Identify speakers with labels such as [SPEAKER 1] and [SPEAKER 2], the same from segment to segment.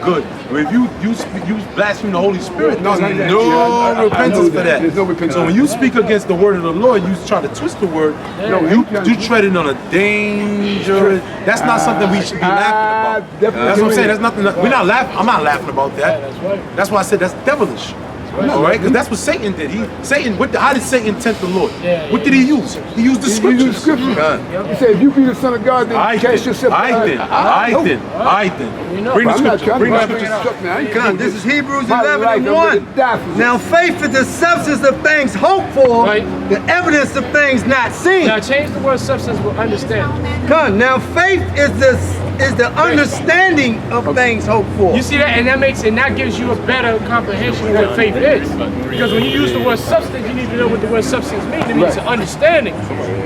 [SPEAKER 1] good. But if you blaspheme the Holy Spirit, there's no repentance for that.
[SPEAKER 2] There's no repentance.
[SPEAKER 1] So when you speak against the word of the Lord, you try to twist the word. You treading on a dangerous. That's not something we should be laughing about. That's what I'm saying. That's nothing. We're not laughing. I'm not laughing about that. That's why I said that's devilish. All right, because that's what Satan did. How did Satan tempt the Lord? What did he use? He used the scriptures.
[SPEAKER 2] He said, if you be the son of God, then cast yourself.
[SPEAKER 1] I then. Bring the scripture. Bring the scripture.
[SPEAKER 3] This is Hebrews 11:1. Now faith is the substance of things hoped for, the evidence of things not seen.
[SPEAKER 4] Now change the word substance with understand.
[SPEAKER 3] Now faith is the understanding of things hoped for.
[SPEAKER 4] You see that, and that gives you a better comprehension of what faith is. Because when you use the word substance, you need to know what the word substance means. It means understanding.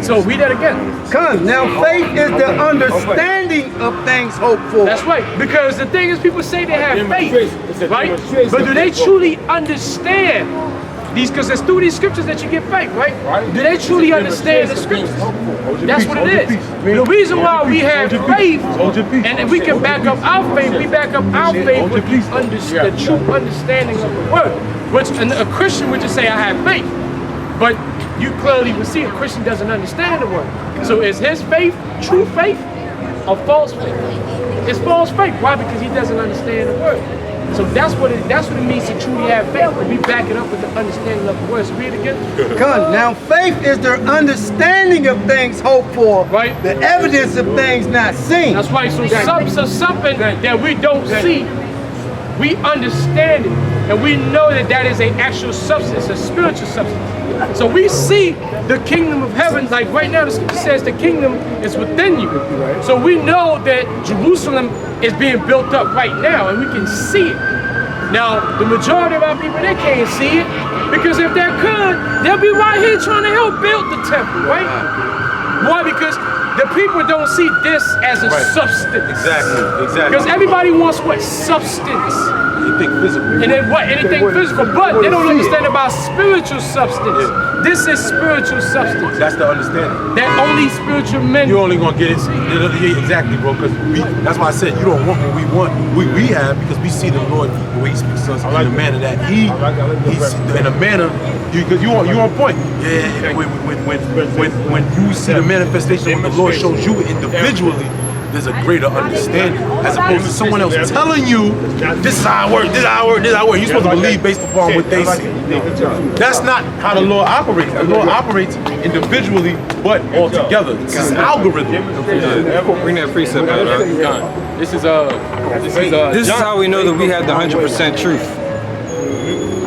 [SPEAKER 4] So read that again.
[SPEAKER 3] Now faith is the understanding of things hoped for.
[SPEAKER 4] That's right. Because the thing is, people say they have faith, right? But do they truly understand these? Because it's through these scriptures that you get faith, right? Do they truly understand the scriptures? That's what it is. The reason why we have faith, and we can back up our faith, we back up our faith with the true understanding of the word. Which a Christian would just say, I have faith. But you clearly will see a Christian doesn't understand the word. So is his faith true faith or false faith? It's false faith. Why? Because he doesn't understand the word. So that's what it means to truly have faith. And we back it up with the understanding of the word. So read it again.
[SPEAKER 3] Now faith is the understanding of things hoped for, the evidence of things not seen.
[SPEAKER 4] That's right. So something that we don't see, we understand it. And we know that is an actual substance, a spiritual substance. So we see the kingdom of heaven, like right now the scripture says the kingdom is within you. So we know that Jerusalem is being built up right now, and we can see it. Now, the majority of our people, they can't see it, because if they could, they'll be right here trying to help build the temple, right? Why? Because the people don't see this as a substance.
[SPEAKER 1] Exactly.
[SPEAKER 4] Because everybody wants what? Substance.
[SPEAKER 1] Anything physical.
[SPEAKER 4] And then what? Anything physical. But they don't understand about spiritual substance. This is spiritual substance.
[SPEAKER 1] That's the understanding.
[SPEAKER 4] That only spiritual men.
[SPEAKER 1] You're only gonna get it. Exactly, bro. Because that's why I said you don't want what we want. We have, because we see the Lord the way He speaks to us in a manner that He's in a manner. Because you on point. Yeah. When you see the manifestation of what the Lord shows you individually, there's a greater understanding, as opposed to someone else telling you, this is how I work, this is how I work, this is how I work. You're supposed to believe based upon what they see. That's not how the Lord operates. The Lord operates individually, but all together. It's an algorithm.
[SPEAKER 5] Bring that precept out.
[SPEAKER 6] This is how we know that we have the 100% truth.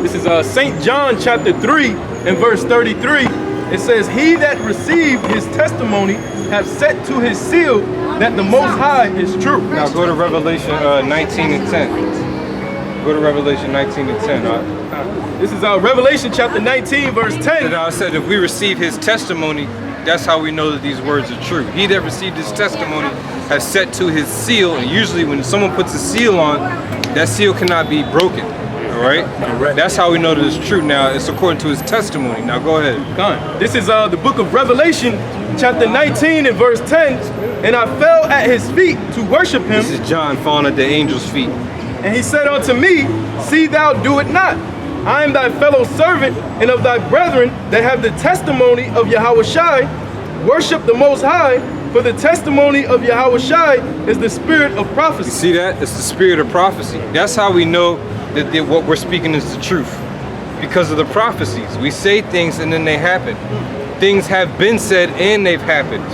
[SPEAKER 5] This is St. John chapter 3 and verse 33. It says, he that received his testimony have set to his seal that the Most High is true.
[SPEAKER 6] Now go to Revelation 19 and 10. Go to Revelation 19 and 10.
[SPEAKER 5] This is Revelation chapter 19 verse 10.
[SPEAKER 6] And I said if we receive his testimony, that's how we know that these words are true. He that received his testimony has set to his seal. And usually when someone puts a seal on, that seal cannot be broken. All right? That's how we know that it's true. Now, it's according to his testimony. Now, go ahead.
[SPEAKER 5] This is the book of Revelation, chapter 19 and verse 10. And I fell at his feet to worship him.
[SPEAKER 6] This is John falling at the angel's feet.
[SPEAKER 5] And he said unto me, see thou do it not. I am thy fellow servant and of thy brethren that have the testimony of Yahushai. Worship the Most High, for the testimony of Yahushai is the spirit of prophecy.
[SPEAKER 6] You see that? It's the spirit of prophecy. That's how we know that what we're speaking is the truth, because of the prophecies. We say things and then they happen. Things have been said and they've happened.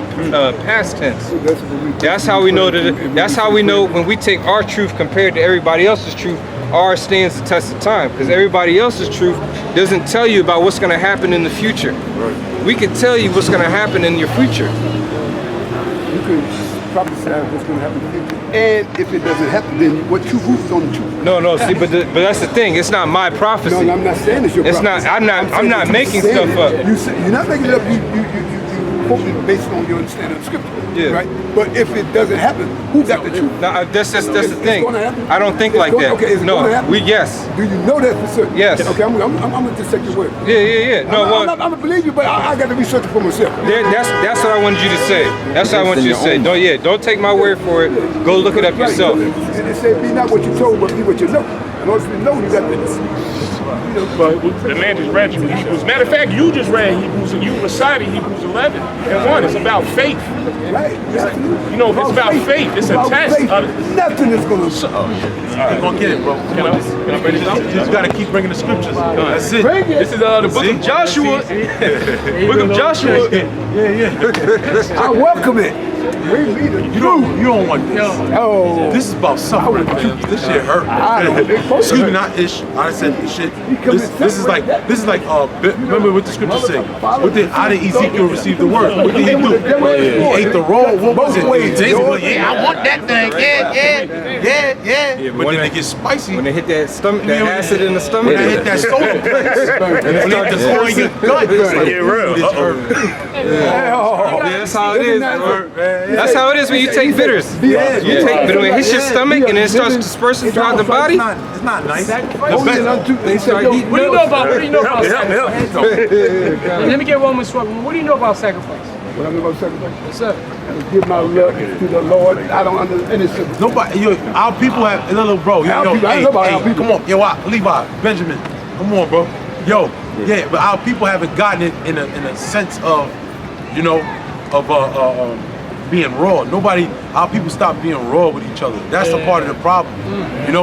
[SPEAKER 6] Past tense. That's how we know that. That's how we know when we take our truth compared to everybody else's truth, ours stands the test of time. Because everybody else's truth doesn't tell you about what's going to happen in the future. We can tell you what's going to happen in your future.
[SPEAKER 2] You can prophesy what's going to happen in the future. And if it doesn't happen, then what truth is on the truth?
[SPEAKER 6] No. See, but that's the thing. It's not my prophecy.
[SPEAKER 2] No, I'm not saying it's your prophecy.
[SPEAKER 6] It's not. I'm not making stuff up.
[SPEAKER 2] You're not making it up. quoting based on your understanding of scripture.
[SPEAKER 6] Yeah.
[SPEAKER 2] Right? But if it doesn't happen, who got the truth?
[SPEAKER 6] No, that's the thing.
[SPEAKER 2] Gonna happen?
[SPEAKER 6] I don't think
[SPEAKER 2] It's
[SPEAKER 6] like
[SPEAKER 2] gonna-
[SPEAKER 6] that.
[SPEAKER 2] Okay, is it
[SPEAKER 6] no,
[SPEAKER 2] gonna happen?
[SPEAKER 6] yes.
[SPEAKER 2] Do you know that for certain?
[SPEAKER 6] Yes.
[SPEAKER 2] Okay, I'm gonna just take your word.
[SPEAKER 6] Yeah. No,
[SPEAKER 2] I'm gonna believe you, but I got to research it for myself.
[SPEAKER 6] that's what I wanted you to say. That's what I wanted you to say. Don't take my word for it. Go look it up
[SPEAKER 2] Right,
[SPEAKER 6] yourself.
[SPEAKER 2] And it said, be not what you told, but be what you know. In order to know, you got to.
[SPEAKER 7] But the man just read you Hebrews. Matter of fact, you just read Hebrews, you recited Hebrews 11:1. It's about faith.
[SPEAKER 2] Right.
[SPEAKER 7] You know, it's about faith. It's a test.
[SPEAKER 2] Nothing is going to.
[SPEAKER 1] You're gonna get it, bro.
[SPEAKER 7] Can I bring it
[SPEAKER 1] You
[SPEAKER 7] up?
[SPEAKER 1] just gotta keep bringing the scriptures. That's it.
[SPEAKER 7] This is the book of Joshua. Book of Joshua.
[SPEAKER 1] Yeah.
[SPEAKER 2] I welcome it. Bring me the
[SPEAKER 1] You don't want this.
[SPEAKER 2] Oh.
[SPEAKER 1] This is about suffering, man. This shit hurt.
[SPEAKER 2] I don't think so.
[SPEAKER 1] Excuse me, not ish. I said shit. This is like remember what the scripture say. What did how did Ezekiel receive the word? What did he do? He ate the raw. What was it? Yeah, I want that thing. Yeah. But then it gets spicy.
[SPEAKER 6] When they hit that stomach, that acid in the stomach,
[SPEAKER 1] When I hit that soda place, when they hit the soda in your gut, it's like,
[SPEAKER 7] Get real.
[SPEAKER 6] yeah, that's how it is. That's how it is when you take bitters. But when it hits your stomach and then it starts dispersing throughout the body,
[SPEAKER 1] it's not nice.
[SPEAKER 2] They
[SPEAKER 6] start
[SPEAKER 2] said,
[SPEAKER 6] eating
[SPEAKER 4] What do you know about sacrifice? Let me get Romans 12. What do you know about sacrifice?
[SPEAKER 2] What I know about sacrifice?
[SPEAKER 4] Yes, sir.
[SPEAKER 2] Give my love to the Lord. I don't understand it.
[SPEAKER 1] Nobody, our people have, little bro,
[SPEAKER 2] Our people, I know about our people.
[SPEAKER 1] come on, Levi, Benjamin, come on, bro. But our people haven't gotten it in a sense of, being raw. Our people stop being raw with each other. That's a part of the problem,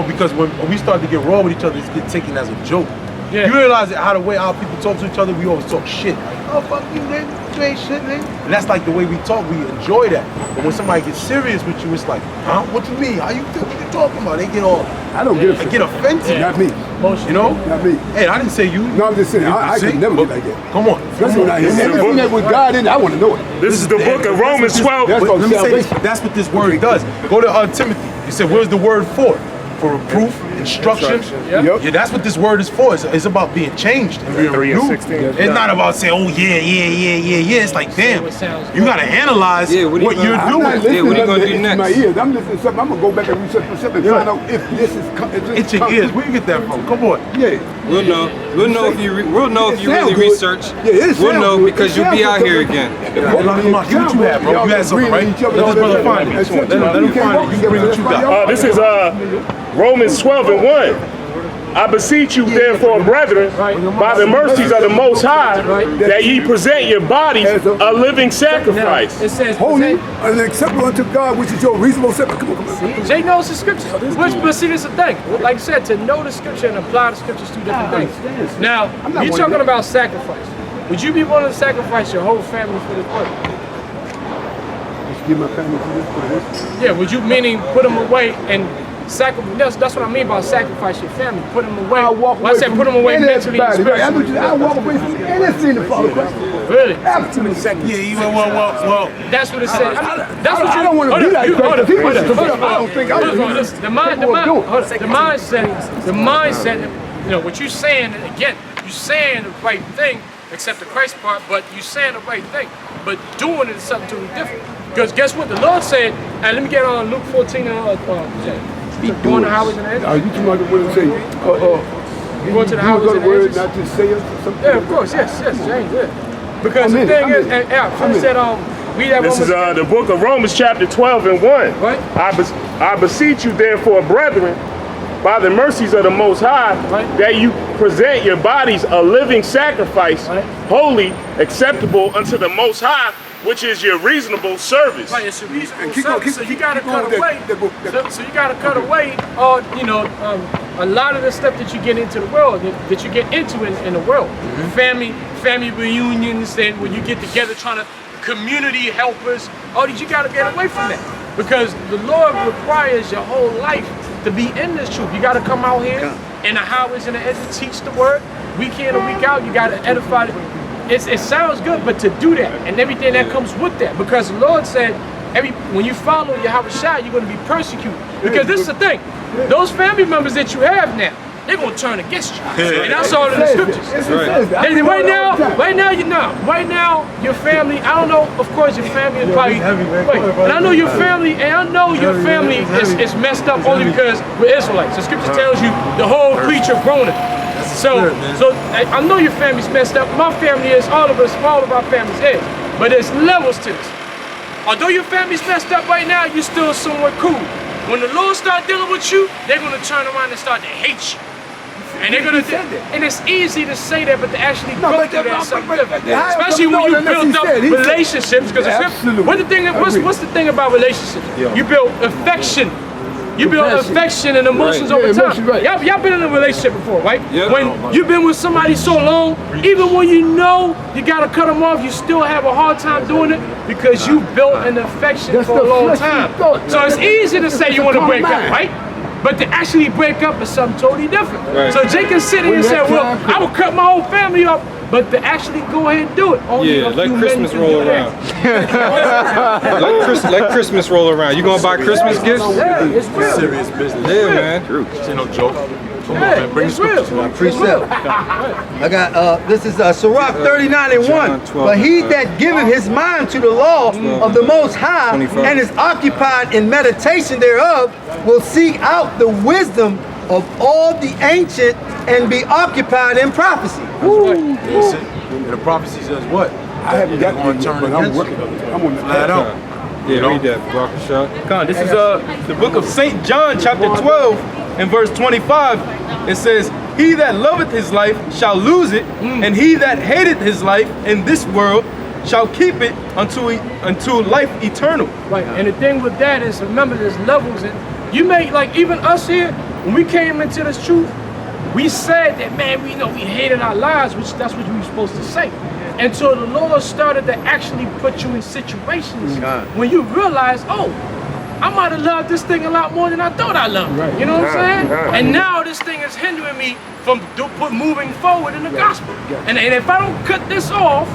[SPEAKER 1] because when we start to get raw with each other, it's get taken as a joke.
[SPEAKER 4] Yeah.
[SPEAKER 1] You realize that how the way our people talk to each other, we always talk shit. Oh, fuck you, man. You ain't shit, man. And that's like the way we talk. We enjoy that. But when somebody gets serious with you, it's like, huh? What you mean? How you think? What you talking about? They get all.
[SPEAKER 2] I don't get
[SPEAKER 1] They get offensive.
[SPEAKER 2] Not me. Not me.
[SPEAKER 1] Hey, I didn't say you.
[SPEAKER 2] No, I'm just saying, I
[SPEAKER 1] See?
[SPEAKER 2] could never get like that.
[SPEAKER 1] Come on.
[SPEAKER 2] Especially when I hear everything that with God in it, I want to know it.
[SPEAKER 7] This is the book of Romans 12.
[SPEAKER 2] That's
[SPEAKER 1] Let me say this.
[SPEAKER 2] salvation.
[SPEAKER 1] That's what this word does. Go to Timothy. You said, where's the word for? For reproof, instruction.
[SPEAKER 2] Yep.
[SPEAKER 1] Yeah, that's what this word is for. It's about being changed and being
[SPEAKER 7] 3 and
[SPEAKER 1] renewed.
[SPEAKER 7] 16.
[SPEAKER 1] It's not about saying, oh yeah. It's like, damn, you gotta analyze what you're
[SPEAKER 2] I'm not
[SPEAKER 1] doing.
[SPEAKER 2] listening
[SPEAKER 6] what are you gonna
[SPEAKER 2] to
[SPEAKER 6] do
[SPEAKER 2] it
[SPEAKER 6] next?
[SPEAKER 2] in my ears. I'm listening to something. I'm going to go back and research myself and find out if this is...
[SPEAKER 1] Itching ears. Where you get that from? Come on.
[SPEAKER 2] Yeah.
[SPEAKER 6] we'll know. We'll know if you really
[SPEAKER 2] sound good.
[SPEAKER 6] research.
[SPEAKER 2] Yeah, it
[SPEAKER 6] We'll
[SPEAKER 2] sound
[SPEAKER 6] know
[SPEAKER 2] good.
[SPEAKER 6] because
[SPEAKER 2] It
[SPEAKER 6] you'll be
[SPEAKER 2] sound
[SPEAKER 6] out
[SPEAKER 2] good.
[SPEAKER 6] here again.
[SPEAKER 1] Come on, get what you have, bro. You had something, right? Let this brother find it. Let him find it. You bring what you got.
[SPEAKER 7] This is Romans 12:1. I beseech you, therefore, brethren, by the mercies of the Most High, that ye present your bodies a living sacrifice.
[SPEAKER 4] It says,
[SPEAKER 2] Holy and acceptable unto God, which is your reasonable service. Come on.
[SPEAKER 4] Jay knows the scriptures. But see, this is the thing. Like I said, to know the scripture and apply the scriptures, two different things. Now,
[SPEAKER 2] not
[SPEAKER 4] you're
[SPEAKER 2] one
[SPEAKER 4] talking
[SPEAKER 2] of them.
[SPEAKER 4] about sacrifice. Would you be willing to sacrifice your whole family for this work?
[SPEAKER 2] Just give my family to this for this.
[SPEAKER 4] Yeah, would you meaning put them away and sacrifice? That's what I mean by sacrifice your family. Put them away.
[SPEAKER 2] I walk
[SPEAKER 4] Well,
[SPEAKER 2] away
[SPEAKER 4] I said
[SPEAKER 2] from
[SPEAKER 4] put them away mentally and
[SPEAKER 2] everybody, right?
[SPEAKER 4] spiritually.
[SPEAKER 2] I walk away from anything to follow Christ.
[SPEAKER 4] Really?
[SPEAKER 2] Absolutely.
[SPEAKER 1] Yeah, well.
[SPEAKER 4] That's what it said. That's what
[SPEAKER 2] I
[SPEAKER 4] you
[SPEAKER 2] don't want to be like Christ.
[SPEAKER 4] hold up.
[SPEAKER 2] I don't think I
[SPEAKER 4] Listen, the mindset, what you're saying, again, you're saying the right thing, except the Christ part, but you're saying the right thing. But doing it is something totally different. Because guess what? The Lord said, and let me get on Luke 14 and going to highways and the hedges.
[SPEAKER 2] Are you talking about the word say,
[SPEAKER 4] Going to the highways and the
[SPEAKER 2] word,
[SPEAKER 4] hedges.
[SPEAKER 2] not just say it or something?
[SPEAKER 4] Yeah, of course, yes, James, yeah. Because the thing is, and Phil said, read that
[SPEAKER 7] This is
[SPEAKER 4] Romans.
[SPEAKER 7] the book of Romans chapter 12:1.
[SPEAKER 4] Right.
[SPEAKER 7] I beseech you, therefore, brethren, by the mercies of the Most High, that you present your bodies a living sacrifice, holy, acceptable unto the Most High, which is your reasonable service.
[SPEAKER 4] Right, it's a reasonable
[SPEAKER 2] keep going,
[SPEAKER 4] service, so you gotta
[SPEAKER 2] keep
[SPEAKER 4] cut
[SPEAKER 2] going with
[SPEAKER 4] away.
[SPEAKER 2] that.
[SPEAKER 4] So you gotta cut away all, a lot of the stuff that you get into the world, that you get into in the world. Family reunions, and when you get together trying to community helpers, all these, you gotta get away from that. Because the Lord requires your whole life to be in this truth. You gotta come out here in the highways and the edges, teach the word, week in and week out. You gotta edify it. It sounds good, but to do that and everything that comes with that, because the Lord said, when you follow Yahweh Shai, you're going to be persecuted. Because this is the thing, those family members that you have now, they're gonna turn against you. And that's all in the scriptures.
[SPEAKER 2] Right.
[SPEAKER 4] Right now, you know. Right now, your family. I don't know. Of course, your family is probably. And I know your family, and I know your family is messed up only because we're Israelites. The scripture tells you the whole creature groaneth. So I know your family's messed up. My family is. All of our families is. But there's levels to this. Although your family's messed up right now, you're still somewhat cool. When the Lord start dealing with you, they're gonna turn around and start to hate you. And they're gonna and it's easy to say that, but to actually go through that is something different. Especially when you build up relationships, because what's the thing about relationships? You build affection. You build affection and emotions over time. Y'all been in a relationship before, right? When you've been with somebody so long, even when you know you gotta cut them off, you still have a hard time doing it because you built an affection for a long time. So it's easy to say you want to break up, right? But to actually break up is something totally different. So Jay can sit here and say, well, I will cut my whole family up. But to actually go ahead and do it, only
[SPEAKER 6] let Christmas roll around. let Christmas roll around. You gonna buy Christmas gifts?
[SPEAKER 4] Yeah, it's real.
[SPEAKER 1] Serious business.
[SPEAKER 6] Yeah, man.
[SPEAKER 1] It's no joke. Come on, man. Bring the scriptures, man.
[SPEAKER 3] Precept. I got this is Sirach 39:1. But he that giveth his mind to the law of the Most High and is occupied in meditation thereof will seek out the wisdom of all the ancient and be occupied in prophecy.
[SPEAKER 1] Listen, and the prophecy says what?
[SPEAKER 2] I haven't got
[SPEAKER 1] to turn
[SPEAKER 2] but I'm
[SPEAKER 1] against
[SPEAKER 2] working on it. I'm on the
[SPEAKER 1] flat out.
[SPEAKER 6] Yeah, read that, Baruch Shah.
[SPEAKER 5] This is the book of St. John, chapter 12, and verse 25. It says, he that loveth his life shall lose it, and he that hateth his life in this world shall keep it unto life eternal.
[SPEAKER 4] Right, and the thing with that is, remember, there's levels. And you may, like even us here, when we came into this truth, we said that, man, we hated our lives, which that's what we were supposed to say. Until the Lord started to actually put you in situations when you realize, oh, I might have loved this thing a lot more than I thought I loved it. You know what I'm saying? And now this thing is hindering me from moving forward in the gospel. And if I don't cut this off,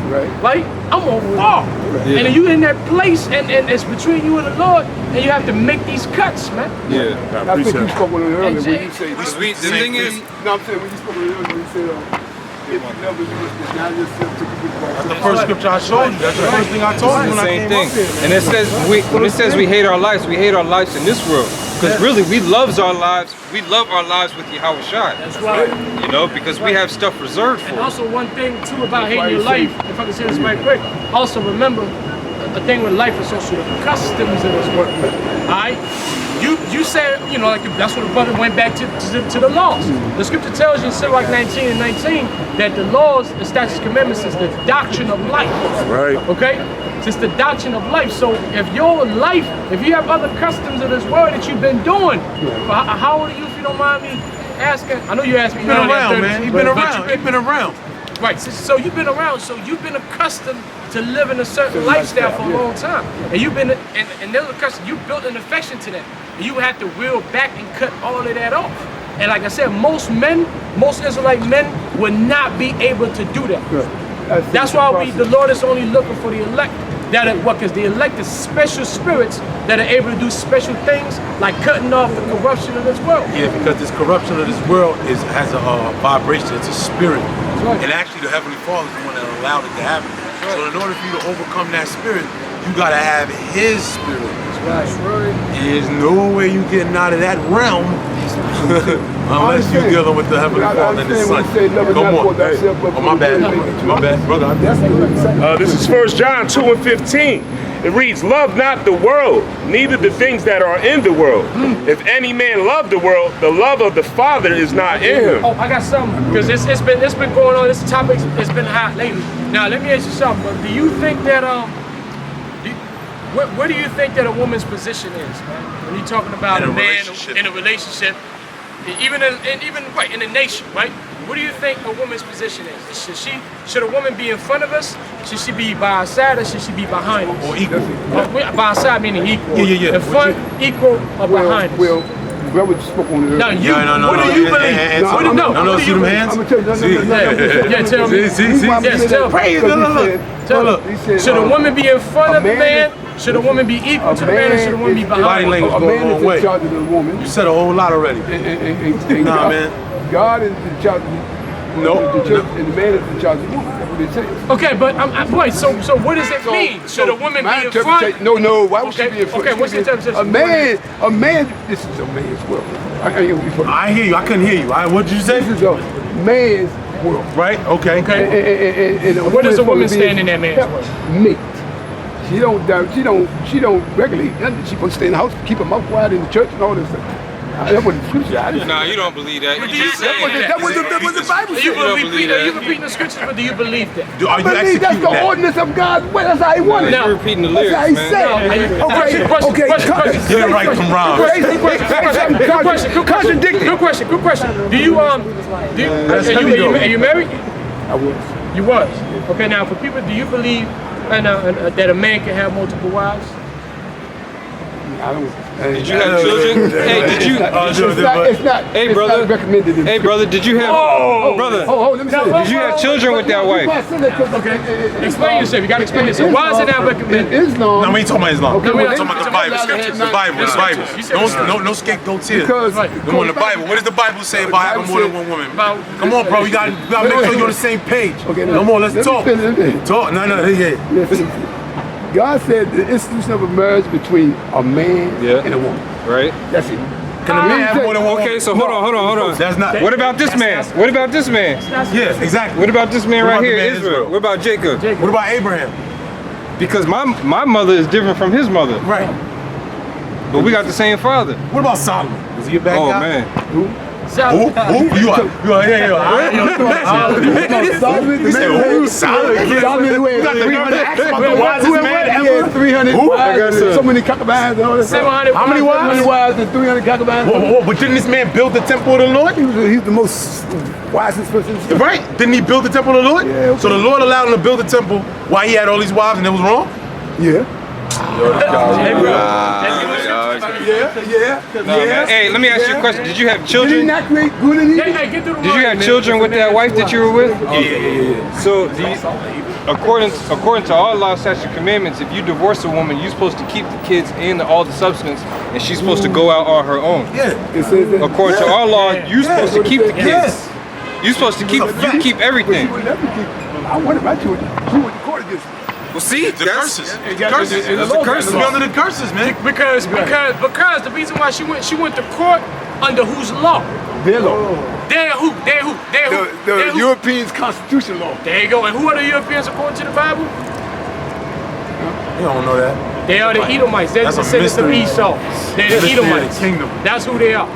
[SPEAKER 4] right, I'm gonna fall. And then you in that place, and it's between you and the Lord, and you have to make these cuts, man.
[SPEAKER 2] I think you spoke on it earlier when you say
[SPEAKER 6] The thing is,
[SPEAKER 2] no, I'm saying when you spoke on it earlier when you said if you never use this, now yourself to the
[SPEAKER 1] That's the first scripture I showed you. That's the first thing I told you when I
[SPEAKER 6] same
[SPEAKER 1] came
[SPEAKER 6] thing.
[SPEAKER 1] up here.
[SPEAKER 6] And it says when it says we hate our lives in this world. Because really we love our lives with Yahweh Shai.
[SPEAKER 4] That's right.
[SPEAKER 6] You know, because we have stuff reserved for
[SPEAKER 4] And
[SPEAKER 6] it.
[SPEAKER 4] also one thing too about hating your life, if I can say this right quick, also remember the thing with life is also the customs of this world. Alright? You said, you know, like that's what the brother went back to the laws. The scripture tells you in Sirach 19 and 19 that the laws, the statutes, commandments is the doctrine of life.
[SPEAKER 7] Right.
[SPEAKER 4] Okay? It's the doctrine of life. So if your life, if you have other customs of this world that you've been doing, how old are you, if you don't mind me asking? I know you asked me.
[SPEAKER 1] You've been around, man. You've been around. You've been around.
[SPEAKER 4] Right, so you've been around, so you've been accustomed to living a certain lifestyle for a long time. And you've been, and there's a custom, you built an affection to that. And you have to reel back and cut all of that off. And like I said, most Israelite men would not be able to do that. That's why the Lord is only looking for the elect. Because the elect is special spirits that are able to do special things, like cutting off the corruption of this world.
[SPEAKER 1] Yeah, because this corruption of this world has a vibration. It's a spirit. And actually, the Heavenly Father is the one that allowed it to happen. So in order for you to overcome that spirit, you gotta have His spirit.
[SPEAKER 4] That's right.
[SPEAKER 1] There's no way you getting out of that realm unless you're dealing with the Heavenly Father and His Son. Come on. Oh, my bad. My bad, brother.
[SPEAKER 7] This is 1 John 2 and 15. It reads, love not the world, neither the things that are in the world. If any man love the world, the love of the Father is not in him.
[SPEAKER 4] Oh, I got something, because it's been going on, this topic has been hot lately. Now, let me ask you something, but do you think that, where do you think that a woman's position is, man? When you're talking about a man in a relationship, even in the nation, right? What do you think a woman's position is? Should a woman be in front of us? Should she be by our side, or should she be behind us?
[SPEAKER 1] Or equal.
[SPEAKER 4] By our side meaning equal.
[SPEAKER 1] Yeah.
[SPEAKER 4] In front, equal, or behind us?
[SPEAKER 2] Well, brother spoke on it earlier.
[SPEAKER 1] No.
[SPEAKER 4] What do you believe?
[SPEAKER 1] No, see them hands?
[SPEAKER 2] I'm gonna tell you.
[SPEAKER 4] Yeah, tell me.
[SPEAKER 1] See.
[SPEAKER 4] Yes, tell me. Should a woman be in front of the man? Should a woman be equal to the man, or should a woman be behind?
[SPEAKER 1] Body language
[SPEAKER 2] a
[SPEAKER 1] going
[SPEAKER 2] man
[SPEAKER 1] the
[SPEAKER 2] is
[SPEAKER 1] wrong way.
[SPEAKER 2] in charge of the woman.
[SPEAKER 1] You said a whole lot already. Nah, man.
[SPEAKER 2] God is in charge.
[SPEAKER 1] No.
[SPEAKER 2] The church and the man is in charge of the woman. That's what it says.
[SPEAKER 4] Okay, but wait. So what does it mean? Should a woman
[SPEAKER 2] my
[SPEAKER 4] be in front?
[SPEAKER 2] interpretation- No. Why would she
[SPEAKER 4] Okay,
[SPEAKER 2] be in front?
[SPEAKER 4] okay, what's your interpretation?
[SPEAKER 2] A man. This is a man's world.
[SPEAKER 1] I hear you. I couldn't hear you. What did you say?
[SPEAKER 2] This is a man's world.
[SPEAKER 1] Right? Okay.
[SPEAKER 2] And
[SPEAKER 4] What does a woman stand in that man's world?
[SPEAKER 2] Mate. She don't regulate nothing. She supposed to stay in the house, keep her mouth quiet in the church and all this stuff. That wasn't scripture.
[SPEAKER 6] Nah, you don't believe that. You just
[SPEAKER 2] That was the Bible said.
[SPEAKER 4] You repeating the scriptures, but do you believe that?
[SPEAKER 1] Are you
[SPEAKER 2] But that's
[SPEAKER 1] executing
[SPEAKER 2] the
[SPEAKER 1] that?
[SPEAKER 2] ordinance of God's way. That's how he wanted it.
[SPEAKER 4] Now-
[SPEAKER 6] You're repeating the
[SPEAKER 2] That's
[SPEAKER 6] lyrics,
[SPEAKER 2] how he
[SPEAKER 6] man.
[SPEAKER 2] said. Okay.
[SPEAKER 1] Get it right from Rob.
[SPEAKER 4] Good question. Do you are you married?
[SPEAKER 2] I was.
[SPEAKER 4] You was. Okay, now for people, do you believe that a man can have multiple wives?
[SPEAKER 2] I don't.
[SPEAKER 6] Did you have children? Hey, did you?
[SPEAKER 2] It's not.
[SPEAKER 6] Hey,
[SPEAKER 2] it's
[SPEAKER 6] brother.
[SPEAKER 2] Not recommended. In
[SPEAKER 6] Hey, brother, did you have? Brother,
[SPEAKER 2] Let me say this.
[SPEAKER 6] did you have children with that wife?
[SPEAKER 2] Okay.
[SPEAKER 4] Explain yourself. You got to explain yourself. Why is it not recommended?
[SPEAKER 2] Islam.
[SPEAKER 1] No, we ain't talking about Islam.
[SPEAKER 2] Okay,
[SPEAKER 1] We're
[SPEAKER 2] well,
[SPEAKER 1] talking about the Bible scriptures. The Bible. No scapegoats here.
[SPEAKER 2] Because
[SPEAKER 1] Come on, the Bible. What does the Bible say about having more than one woman?
[SPEAKER 4] About-
[SPEAKER 1] Come on, bro. We got to make sure you're on the same page.
[SPEAKER 2] Okay,
[SPEAKER 1] No more. Let's talk.
[SPEAKER 2] Let me finish.
[SPEAKER 1] Talk. No. Yeah.
[SPEAKER 2] Listen. God said the institution of a marriage between a man and a woman.
[SPEAKER 6] Right?
[SPEAKER 2] That's it.
[SPEAKER 1] Can a man have more than one woman?
[SPEAKER 6] Okay, so hold on.
[SPEAKER 1] That's not.
[SPEAKER 6] What about this man? What about this man?
[SPEAKER 1] Yes, exactly.
[SPEAKER 6] What about this man
[SPEAKER 1] What
[SPEAKER 6] right
[SPEAKER 1] about
[SPEAKER 6] here,
[SPEAKER 1] the man
[SPEAKER 6] Israel? What about Jacob?
[SPEAKER 1] What about Abraham?
[SPEAKER 6] Because my mother is different from his mother,
[SPEAKER 1] Right.
[SPEAKER 6] but we got the same father.
[SPEAKER 1] What about Solomon? Was he a bad
[SPEAKER 6] Oh
[SPEAKER 1] guy?
[SPEAKER 6] man.
[SPEAKER 1] Who? You are.
[SPEAKER 2] Solomon,
[SPEAKER 1] He said, who? Solomon. You got the nerve to ask about the wisest man ever?
[SPEAKER 2] 300
[SPEAKER 1] Who?
[SPEAKER 2] wives, so many concubines and all that stuff.
[SPEAKER 4] 700
[SPEAKER 1] How many wives?
[SPEAKER 2] 700 wives and 300 concubines.
[SPEAKER 1] Whoa, but didn't this man build the temple of the Lord?
[SPEAKER 2] He's the most wisest person.
[SPEAKER 1] Right? Didn't he build the temple of the Lord?
[SPEAKER 2] Yeah, okay.
[SPEAKER 1] So the Lord allowed him to build the temple while he had all these wives and it was wrong?
[SPEAKER 2] Yeah.
[SPEAKER 6] Man. Hey, let me ask you a question. Did you have
[SPEAKER 2] Did he
[SPEAKER 6] children?
[SPEAKER 2] not create good and evil?
[SPEAKER 4] Get through the
[SPEAKER 6] Did you have children with that wife that you were with?
[SPEAKER 1] Yeah.
[SPEAKER 6] So, according to all law, statutes, and commandments, if you divorce a woman, you're supposed to keep the kids and all the substance, and she's supposed to go out on her own.
[SPEAKER 1] Yeah.
[SPEAKER 2] It says that.
[SPEAKER 6] According to our law, you're supposed to keep the kids.
[SPEAKER 1] Yes.
[SPEAKER 6] You're supposed to keep. You keep
[SPEAKER 2] But
[SPEAKER 6] everything.
[SPEAKER 2] she would never keep. I wonder about you. Who would the court against?
[SPEAKER 6] Well, see,
[SPEAKER 1] The curses.
[SPEAKER 2] It's
[SPEAKER 1] Curses.
[SPEAKER 2] the
[SPEAKER 1] That's
[SPEAKER 2] law.
[SPEAKER 1] the curses. We're under the curses, man.
[SPEAKER 4] Because the reason why she went to court under whose law?
[SPEAKER 2] Their law.
[SPEAKER 4] Their who?
[SPEAKER 2] The Europeans' constitution law.
[SPEAKER 4] There you go. And who are the Europeans according to the Bible?
[SPEAKER 1] You don't know that.
[SPEAKER 4] They are the Edomites. They're the
[SPEAKER 1] That's a
[SPEAKER 4] descendants of
[SPEAKER 1] mystery.
[SPEAKER 4] Esau. They're the
[SPEAKER 1] Mystery of the
[SPEAKER 4] Edomites.
[SPEAKER 1] kingdom.
[SPEAKER 4] That's who they are.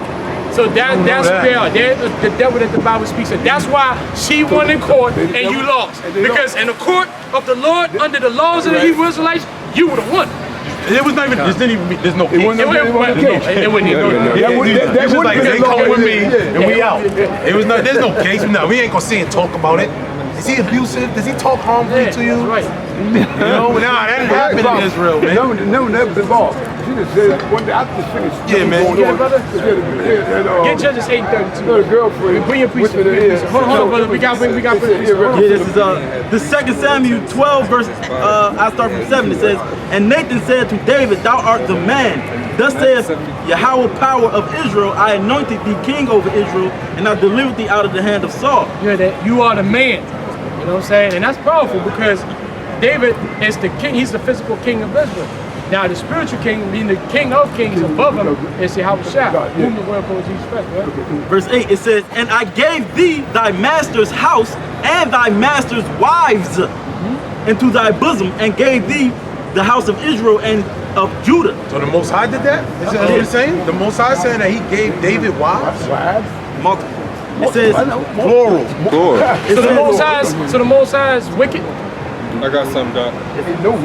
[SPEAKER 4] So that's
[SPEAKER 1] that.
[SPEAKER 4] who they are. They're the devil that the Bible speaks of. That's why she won in court and you lost. Because in the court of the Lord, under the laws of the Hebrew Israelites, you would have won.
[SPEAKER 1] It was not even. There's no case.
[SPEAKER 2] wasn't even a case.
[SPEAKER 4] It wasn't even.
[SPEAKER 1] It was like they come with me and we
[SPEAKER 2] Yeah.
[SPEAKER 1] out. It was not. There's no case. No, we ain't gonna sit and talk about it. Is he abusive? Does he talk harmfully to you?
[SPEAKER 4] That's right.
[SPEAKER 1] You know, nah, that didn't happen in Israel, man.
[SPEAKER 2] No, never was involved. She just said one day I just finished.
[SPEAKER 1] Yeah, man.
[SPEAKER 4] Yeah, brother.
[SPEAKER 2] Get
[SPEAKER 4] Get Judges 8:32.
[SPEAKER 2] her girlfriend.
[SPEAKER 4] Bring your piece.
[SPEAKER 2] Whispered in her ear.
[SPEAKER 4] Hold on, brother. We got.
[SPEAKER 2] Yeah,
[SPEAKER 8] Yeah, this is the 2 Samuel 12 verse, I start from 7. It says, and Nathan said to David, thou art the man. Thus saith Yahweh, power of Israel, I anointed thee king over Israel, and I delivered thee out of the hand of Saul.
[SPEAKER 4] You hear that? You are the man. You know what I'm saying? And that's powerful because David is the king. He's the physical king of Israel. Now the spiritual king, being the king of kings above him, is Yahweh Shah, whom the world calls Jesus Christ, right?
[SPEAKER 8] Verse 8, it says, and I gave thee thy master's house and thy master's wives into thy bosom, and gave thee the house of Israel and of Judah.
[SPEAKER 1] So the Most High did that? Is that what you're saying? The Most High saying that he gave David wives?
[SPEAKER 8] Multiple. It says,
[SPEAKER 1] Plural.
[SPEAKER 4] So the Most High is wicked.
[SPEAKER 6] I got something, Doc.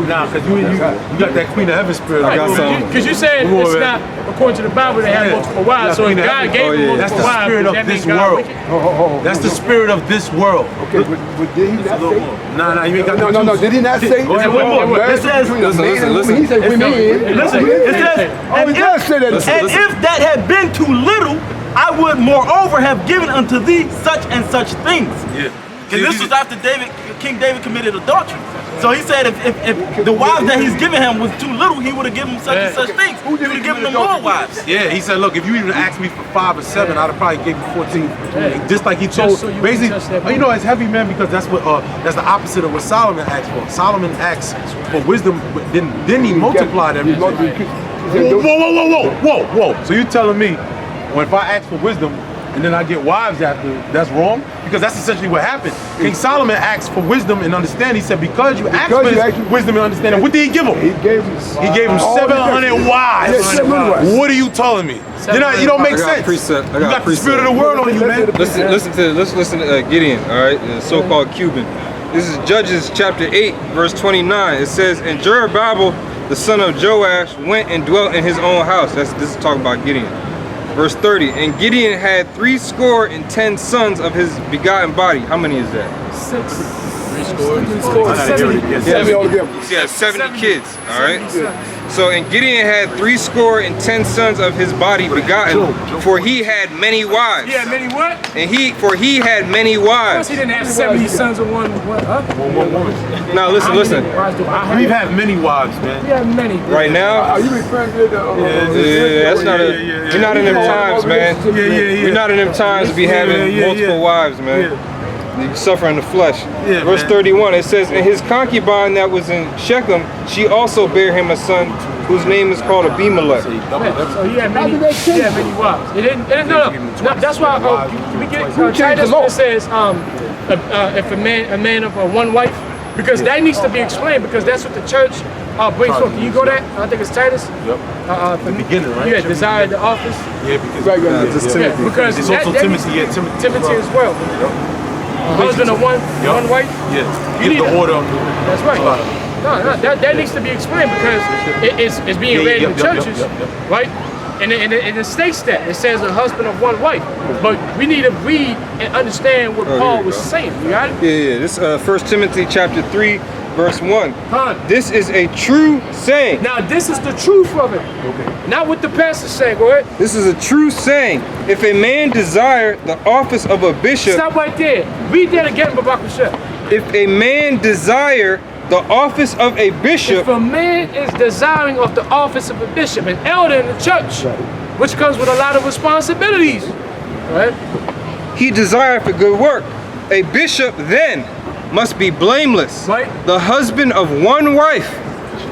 [SPEAKER 1] Nah, because you got that Queen of Heaven spirit.
[SPEAKER 6] I got something.
[SPEAKER 4] Because you said
[SPEAKER 1] Come on,
[SPEAKER 4] it's
[SPEAKER 1] man.
[SPEAKER 4] not according to the Bible they have multiple wives. So if
[SPEAKER 1] Queen of
[SPEAKER 4] God
[SPEAKER 1] Heaven.
[SPEAKER 4] gave them
[SPEAKER 1] That's
[SPEAKER 4] multiple
[SPEAKER 1] the
[SPEAKER 4] wives,
[SPEAKER 1] spirit
[SPEAKER 4] does
[SPEAKER 1] of
[SPEAKER 4] that
[SPEAKER 1] this
[SPEAKER 4] mean God
[SPEAKER 1] world.
[SPEAKER 4] wicked?
[SPEAKER 1] That's the spirit of this world.
[SPEAKER 2] Okay, but did he not say?
[SPEAKER 1] Nah, you ain't got
[SPEAKER 2] No. Did he not say?
[SPEAKER 1] Go ahead,
[SPEAKER 2] One more.
[SPEAKER 8] It says-
[SPEAKER 6] Listen.
[SPEAKER 2] He said women.
[SPEAKER 8] listen, it says,
[SPEAKER 2] Oh, he does say that.
[SPEAKER 8] and if that had been too little, I would moreover have given unto thee such and such things.
[SPEAKER 1] Yeah.
[SPEAKER 8] And this was after King David committed adultery. So he said if the wives that he's giving him was too little, he would have given him such and such things. He would have given him more wives.
[SPEAKER 1] Yeah, he said, look, if you even asked me for 5 or 7, I'd have probably gave you 14. Just like he told,
[SPEAKER 4] so you
[SPEAKER 1] basically,
[SPEAKER 4] wouldn't touch that
[SPEAKER 1] you know, it's heavy, man, because that's what that's the opposite of what Solomon asked for. Solomon asked for wisdom, but then he multiplied everything. Whoa. So you telling me, when if I ask for wisdom and then I get wives after, that's wrong? Because that's essentially what happened. King Solomon asked for wisdom and understanding. He said, because you asked for this wisdom and understanding, what did he give him?
[SPEAKER 2] He gave him
[SPEAKER 1] 700 wives.
[SPEAKER 2] Yes, 700 wives.
[SPEAKER 1] What are you telling me? You don't make sense. You got the spirit of the world on you, man.
[SPEAKER 6] Listen to Gideon, all right, the so-called Cuban. This is Judges chapter 8, verse 29. It says, and Jerubbaal, the son of Joash, went and dwelt in his own house. This is talking about Gideon. Verse 30, and Gideon had 70 sons of his begotten body. How many is that?
[SPEAKER 4] 6.
[SPEAKER 2] 70 altogether.
[SPEAKER 6] He had 70 kids, all right? So, and Gideon had 70 sons of his body begotten, for he had many wives.
[SPEAKER 4] He had many what?
[SPEAKER 6] And he had many
[SPEAKER 4] Of course
[SPEAKER 6] wives.
[SPEAKER 4] he didn't have 70 sons of one huh?
[SPEAKER 1] One woman.
[SPEAKER 6] Now listen.
[SPEAKER 1] We've had many wives, man.
[SPEAKER 4] We have many.
[SPEAKER 6] Right now,
[SPEAKER 2] Are you referring to
[SPEAKER 6] that's not we're not in them times, man. We're not in them times to be having multiple wives, man. You suffer in the flesh. Verse 31, it says, and his concubine that was in Shechem, she also bare him a son whose name is called Abimelech.
[SPEAKER 4] So he had many wives. It didn't, no, that's why we get Titus when it says if a man of one wife, because that needs to be explained, because that's what the church brings forth. Can you go there? I think it's Titus.
[SPEAKER 1] Yep. The beginning, right?
[SPEAKER 4] Yeah, desire the office.
[SPEAKER 1] Yeah, because
[SPEAKER 4] because
[SPEAKER 1] it's also Timothy.
[SPEAKER 4] Timothy as well. Husband of one wife.
[SPEAKER 1] Yeah, you give the order.
[SPEAKER 4] That's right. No, that needs to be explained, because it's being read in the churches, right? And it states that it says a husband of one wife, but we need to read and understand what Paul was saying. You got it?
[SPEAKER 6] Yeah. This 1 Timothy chapter 3, verse 1. This is a true saying.
[SPEAKER 4] Now this is the truth of it. Okay. Not what the pastor's saying. Go ahead.
[SPEAKER 6] This is a true saying. If a man desire the office of a bishop.
[SPEAKER 4] Stop right there. Read that again, Babak Michelle.
[SPEAKER 6] If a man desire the office of a bishop.
[SPEAKER 4] If a man is desiring of the office of a bishop, an elder in the church, which comes with a lot of responsibilities, right?
[SPEAKER 6] He desireth a good work. A bishop then must be blameless,
[SPEAKER 4] right?
[SPEAKER 6] The husband of one wife,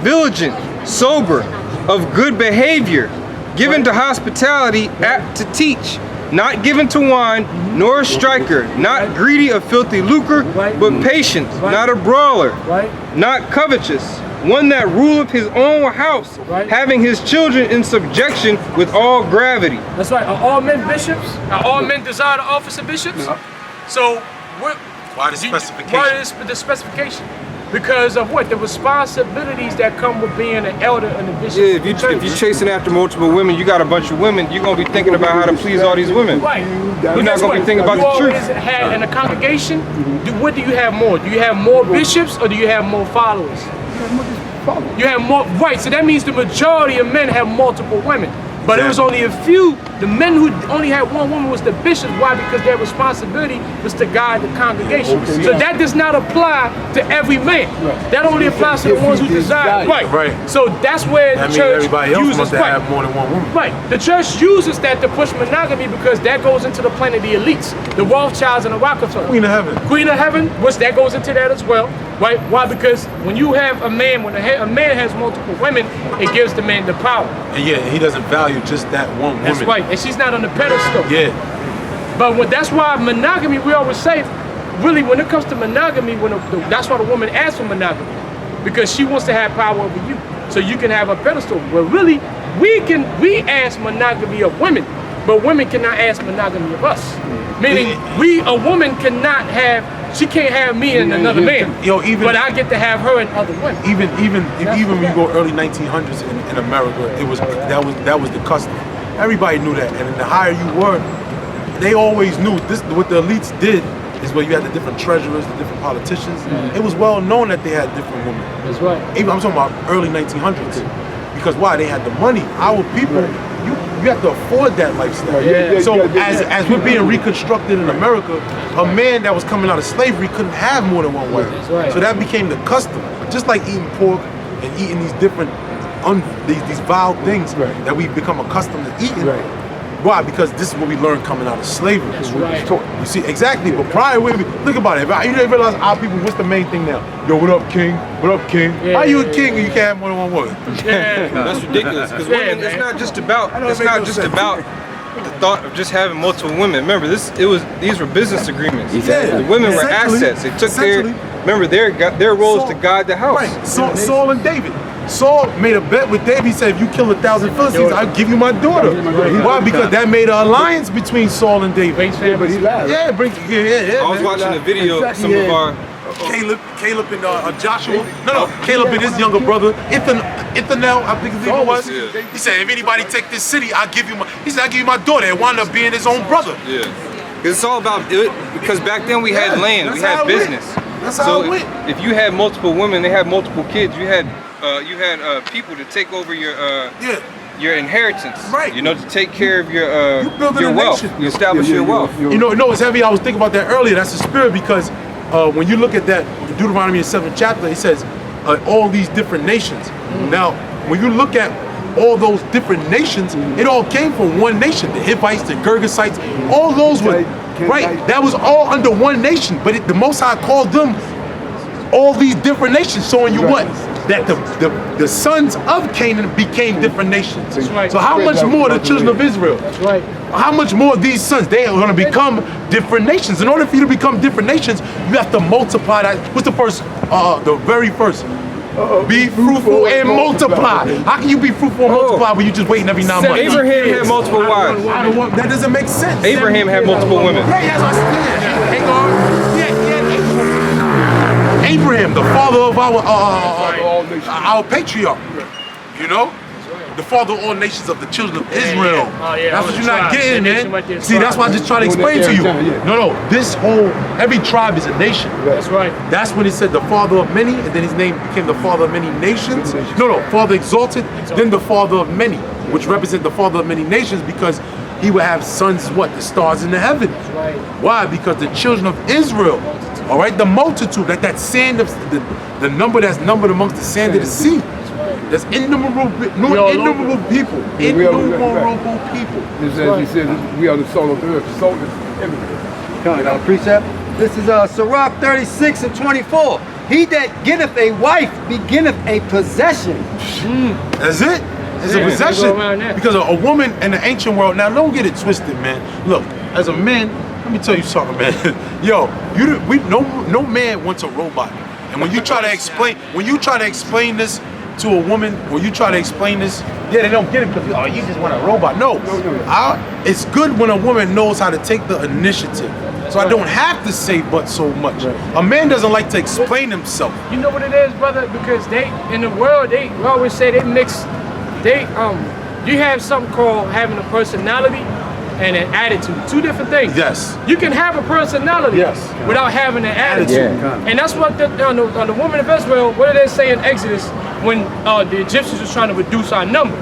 [SPEAKER 6] vigilant, sober, of good behavior, given to hospitality, apt to teach, not given to wine, nor a striker, not greedy of filthy lucre, but patient, not a brawler, not covetous, one that ruleth his own house, having his children in subjection with all gravity.
[SPEAKER 4] That's right. Are all men bishops? Are all men desire the office of bishops? So
[SPEAKER 1] why the specification?
[SPEAKER 4] Why is the specification? Because of what? The responsibilities that come with being an elder and a bishop.
[SPEAKER 6] Yeah, if you're chasing after multiple women, you got a bunch of women, you're going to be thinking about how to please all these women.
[SPEAKER 4] Right.
[SPEAKER 6] You're not going to be thinking about the truth.
[SPEAKER 4] You always had in a congregation, what do you have more? Do you have more bishops or do you have more followers? You have more, right, so that means the majority of men have multiple women. But it was only a few, the men who only had one woman was the bishops. Why? Because their responsibility was to guide the congregation. So that does not apply to every man. That only applies to the ones who desire. Right. So that's where the church
[SPEAKER 1] everybody else
[SPEAKER 4] uses
[SPEAKER 1] must have more than one woman.
[SPEAKER 4] Right. The church uses that to push monogamy, because that goes into the plan of the elites, the Rothschilds and the Rockefellers.
[SPEAKER 1] Queen of Heaven.
[SPEAKER 4] Queen of Heaven, which that goes into that as well. Right? Why? Because when you have a man, when a man has multiple women, it gives the man the power.
[SPEAKER 1] And he doesn't value just that one woman.
[SPEAKER 4] That's right, and she's not on the pedestal.
[SPEAKER 1] Yeah.
[SPEAKER 4] But that's why monogamy, we always say, really, when it comes to monogamy, that's why the woman asks for monogamy, because she wants to have power over you, so you can have a pedestal. But really, we ask monogamy of women, but women cannot ask monogamy of us. Meaning, a woman cannot have. She can't have me and another man. But I get to have her and other women.
[SPEAKER 1] Even when you go early 1900s in America, that was the custom. Everybody knew that, and the higher you were, they always knew this. What the elites did is where you had the different treasurers, the different politicians. It was well known that they had different women.
[SPEAKER 4] That's right.
[SPEAKER 1] Even I'm talking about early 1900s, because why? They had the money. Our people. You have to afford that lifestyle. So as we're being reconstructed in America, a man that was coming out of slavery couldn't have more than one wife.
[SPEAKER 4] right.
[SPEAKER 1] So that became the custom. Just like eating pork and eating these different, these vile things that we become accustomed to eating. Why? Because this is what we learned coming out of slavery.
[SPEAKER 4] That's right.
[SPEAKER 1] You see, exactly. But prior, think about it. You didn't realize our people, what's the main thing now? Yo, what up, king? What up, king?
[SPEAKER 4] Yeah,
[SPEAKER 1] How you a king and you can't have more than one woman?
[SPEAKER 6] That's ridiculous. Because women, it's not just about the thought of just having multiple women. Remember, these were business agreements.
[SPEAKER 1] Exactly.
[SPEAKER 6] The women were assets. They took remember their role is to guide the house.
[SPEAKER 1] Right. Saul and David. Saul made a bet with David. He said, if you kill 1,000 Philistines, I'll give you my daughter. Why? Because that made an alliance between Saul and David.
[SPEAKER 2] But he lied.
[SPEAKER 1] Yeah,
[SPEAKER 6] I was watching the video, some of our
[SPEAKER 1] Caleb and Joshua. No, Caleb and his younger brother, Ithanel, I think his name was.
[SPEAKER 6] Yeah.
[SPEAKER 1] He said, if anybody take this city, I'll give you my daughter. It wound up being his own brother.
[SPEAKER 6] Yeah. It's all about it, because back then we had land, we had business.
[SPEAKER 1] That's how it went.
[SPEAKER 6] If you had multiple women, they had multiple kids. You had people to take over your inheritance.
[SPEAKER 1] Right.
[SPEAKER 6] You know, to take care of your wealth.
[SPEAKER 1] nation.
[SPEAKER 6] You establish your wealth.
[SPEAKER 1] You know, it's heavy. I was thinking about that earlier. That's the spirit, because when you look at that Deuteronomy 7th chapter, it says all these different nations. Now, when you look at all those different nations, it all came from one nation. The Hivites, the Girgasites, all those were right. That was all under one nation. But the Most High called them all these different nations, showing you what? That the sons of Canaan became different nations.
[SPEAKER 4] Right.
[SPEAKER 1] So how much more the children of Israel?
[SPEAKER 4] That's right.
[SPEAKER 1] How much more of these sons? They are going to become different nations. In order for you to become different nations, you have to multiply that. What's the first? The very first. Be fruitful and multiply. How can you be fruitful and multiply when you just waiting every 9 months?
[SPEAKER 6] Abraham had multiple wives.
[SPEAKER 1] That doesn't make sense.
[SPEAKER 6] Abraham had multiple women.
[SPEAKER 1] Abraham, the father of our patriarch, you know, the father of all nations of the children of Israel. That's what you're not getting, man. See, that's why I just try to explain to you. No, every tribe is a nation.
[SPEAKER 4] That's right.
[SPEAKER 1] That's when he said the father of many, and then his name became the father of many nations. No, father exalted, then the father of many, which represent the father of many nations, because he would have sons, what? The stars in the heavens.
[SPEAKER 4] Right.
[SPEAKER 1] Why? Because the children of Israel, all right, the multitude, like that sand of the number that's numbered amongst the sand of the sea. There's innumerable people. Innumerable people.
[SPEAKER 2] This as he said, we are the salt of the earth. Salt is everywhere.
[SPEAKER 3] Come on, precept. This is Sirach 36:24. He that getteth a wife beginneth a possession.
[SPEAKER 1] That's it. It's a possession. Because a woman in the ancient world, now don't get it twisted, man. Look, as a man, let me tell you something, man. Yo, no man wants a robot. And when you try to explain, this to a woman, yeah, they don't get it because you just want a robot. No. It's good when a woman knows how to take the initiative. So I don't have to say but so much. A man doesn't like to explain himself.
[SPEAKER 4] You know what it is, brother? Because in the world, we always say they mix. You have something called having a personality and an attitude. Two different things.
[SPEAKER 1] Yes.
[SPEAKER 4] You can have a personality without having an attitude. And that's what the women of Israel, what did they say in Exodus when the Egyptians was trying to reduce our number?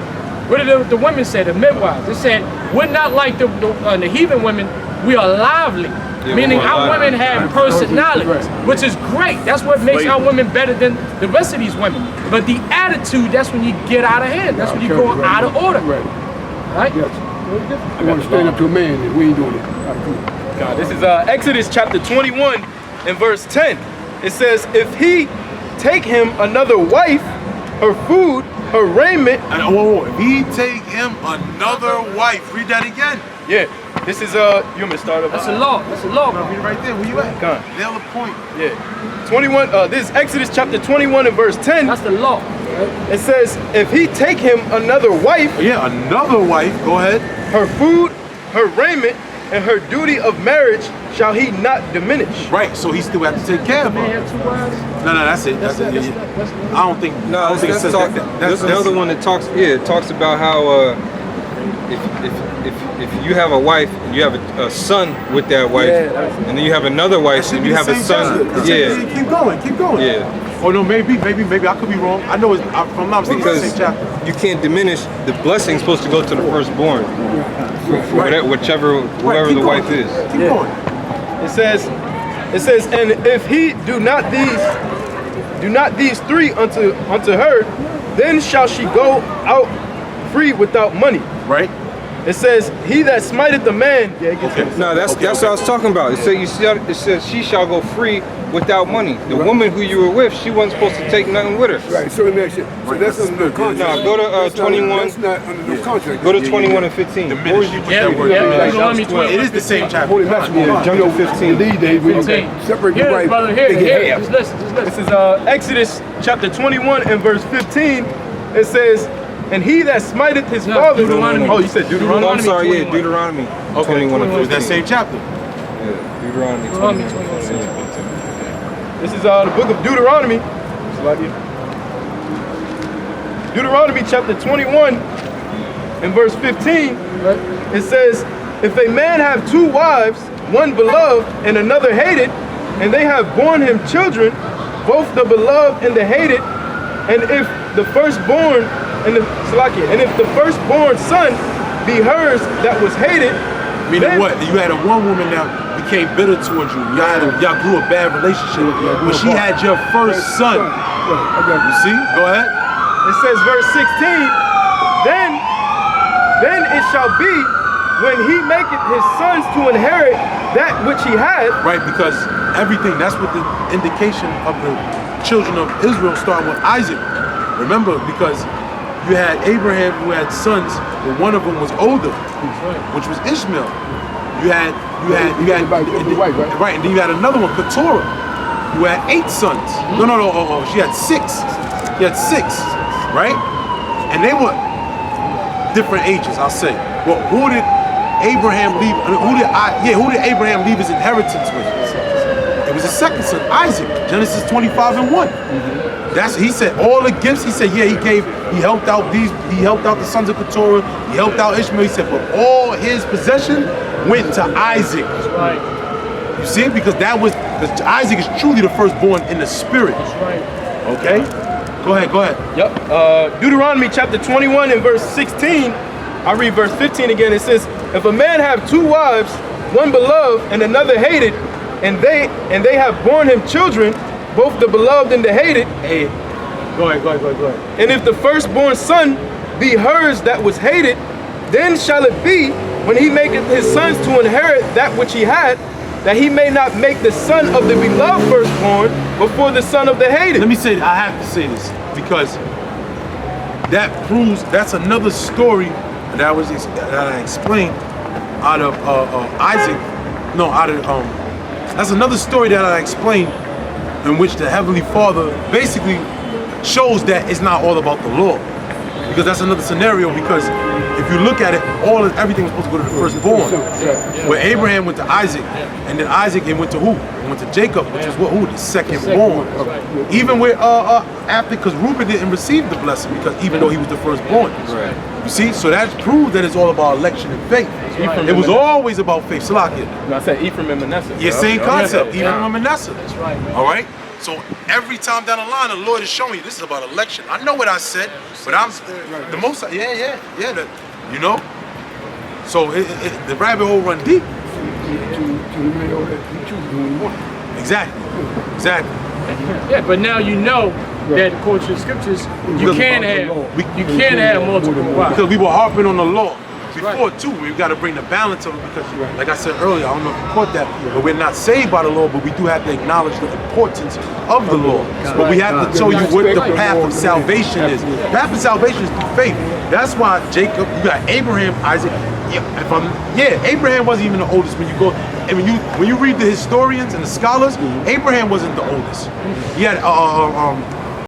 [SPEAKER 4] What did the women say, the midwives? They said, we're not like the heathen women, we are lively. Meaning our women have personalities, which is great. That's what makes our women better than the rest of these women. But the attitude, that's when you get out of hand. That's when you go out of order. Right?
[SPEAKER 2] Yes. I want to stand up to a man and we ain't doing it.
[SPEAKER 5] God, this is Exodus chapter 21 and verse 10. It says, if he take him another wife, her food, her raiment.
[SPEAKER 1] And if he take him another wife, read that again.
[SPEAKER 5] Yeah. This is you want me to start up?
[SPEAKER 4] That's a law. That's a law, bro.
[SPEAKER 1] Read it right there. Where you at?
[SPEAKER 5] Come on.
[SPEAKER 1] Nail the point.
[SPEAKER 5] Yeah. 21. This is Exodus chapter 21 and verse 10.
[SPEAKER 4] That's the law.
[SPEAKER 5] It says, if he take him another wife.
[SPEAKER 1] Yeah, another wife. Go ahead.
[SPEAKER 5] Her food, her raiment, and her duty of marriage shall he not diminish.
[SPEAKER 1] Right. So he still has to take care of her. No, that's it. That's it. I don't think.
[SPEAKER 6] No,
[SPEAKER 1] I don't think it says that.
[SPEAKER 6] There's another one that talks. Yeah, it talks about how if you have a wife and you have a son with that wife, and then you have another wife and you have a son.
[SPEAKER 1] Keep going.
[SPEAKER 6] Yeah.
[SPEAKER 1] Oh no, maybe I could be wrong. I know I'm not mistaken.
[SPEAKER 6] Because you can't diminish the blessing. Supposed to go to the firstborn, whoever the wife is.
[SPEAKER 1] Keep going.
[SPEAKER 5] It says, and if he do not these three unto her, then shall she go out free without money.
[SPEAKER 1] Right.
[SPEAKER 5] It says, he that smiteth the man. Yeah, it gets it.
[SPEAKER 6] No, that's what I was talking about. It says she shall go free without money. The woman who you were with, she wasn't supposed to take nothing with her.
[SPEAKER 2] Right, so let me ask you. So that's under no contract.
[SPEAKER 6] No, go to 21.
[SPEAKER 2] That's not under no contract.
[SPEAKER 6] Go to 21 and 15.
[SPEAKER 1] The minute you put that word it is the same chapter.
[SPEAKER 2] Holy matrimony.
[SPEAKER 6] jump to 15.
[SPEAKER 2] In these days, we don't
[SPEAKER 4] 15.
[SPEAKER 2] separate the
[SPEAKER 4] Here,
[SPEAKER 2] wife.
[SPEAKER 4] brother,
[SPEAKER 2] They
[SPEAKER 4] here,
[SPEAKER 2] get
[SPEAKER 4] here.
[SPEAKER 2] half.
[SPEAKER 4] Just listen.
[SPEAKER 5] This is Exodus chapter 21 and verse 15. It says, and he that smiteth his father.
[SPEAKER 4] Deuteronomy.
[SPEAKER 5] Oh, you said Deuteronomy?
[SPEAKER 6] Oh, I'm sorry,
[SPEAKER 4] 21.
[SPEAKER 6] yeah, Deuteronomy.
[SPEAKER 1] Okay,
[SPEAKER 6] 21 and
[SPEAKER 1] it was
[SPEAKER 6] 15.
[SPEAKER 1] that same chapter.
[SPEAKER 6] Yeah, Deuteronomy 21 and 15.
[SPEAKER 5] This is the book of Deuteronomy. Deuteronomy chapter 21 and verse 15. It says, if a man have two wives, one beloved and another hated, and they have borne him children, both the beloved and the hated, and if the firstborn son be hers that was hated,
[SPEAKER 1] Meaning
[SPEAKER 5] then,
[SPEAKER 1] what? You had a one woman that became bitter towards you. Y'all grew a bad relationship. But she had your first son. You see? Go ahead.
[SPEAKER 5] it says verse 16, then it shall be when he maketh his sons to inherit that which he had.
[SPEAKER 1] Right, because everything, that's what the indication of the children of Israel starting with Isaac. Remember, because you had Abraham who had sons, but one of them was older, which was Ishmael. You had right, and then you had another one, Keturah, who had 8 sons. No, she had 6. She had 6, right? And they were different ages, I'll say. Well, who did Abraham leave? Who did Abraham leave his inheritance with? It was his second son, Isaac. Genesis 25:1. He said all the gifts. He said, he helped out the sons of Keturah. He helped out Ishmael. He said, but all his possession went to Isaac.
[SPEAKER 4] That's right.
[SPEAKER 1] You see, because Isaac is truly the firstborn in the spirit.
[SPEAKER 4] That's right.
[SPEAKER 1] Okay. Go ahead.
[SPEAKER 5] Yep. Deuteronomy chapter 21 and verse 16. I read verse 15 again. It says, if a man have two wives, one beloved and another hated, and they have borne him children, both the beloved and the hated.
[SPEAKER 1] Hey, go ahead.
[SPEAKER 5] And if the firstborn son be hers that was hated, then shall it be when he maketh his sons to inherit that which he had, that he may not make the son of the beloved firstborn before the son of the hated.
[SPEAKER 1] Let me say, I have to say this because that proves that's another story that I explained out of Isaac. No, that's another story that I explained in which the Heavenly Father basically shows that it's not all about the law. Because that's another scenario, because if you look at it, everything was supposed to go to the firstborn. Where Abraham went to Isaac, and then Isaac went to who? It went to Jacob, which was who? The second born. Even with after, because Reuben didn't receive the blessing, because even though he was the firstborn.
[SPEAKER 6] Right.
[SPEAKER 1] You see, so that proves that it's all about election and faith. It was always about faith. Salakia.
[SPEAKER 5] No, I said Ephraim and Manasseh.
[SPEAKER 1] Yeah, same concept. Ephraim and Manasseh.
[SPEAKER 4] That's right.
[SPEAKER 1] All right. So every time down the line, the Lord is showing you this is about election. I know what I said, but I'm the most. Yeah. You know. So the rabbit hole run deep. Exactly.
[SPEAKER 4] Yeah, but now you know that according to the scriptures, you can't have multiple wives.
[SPEAKER 1] Because we were harping on the law before too. We've got to bring the balance of it because, like I said earlier, I don't know if you caught that, but we're not saved by the law, but we do have to acknowledge the importance of the law. But we have to show you what the path of salvation is. The path of salvation is through faith. That's why Jacob, you got Abraham, Isaac. Abraham wasn't even the oldest when you go. And when you read the historians and the scholars, Abraham wasn't the oldest. He had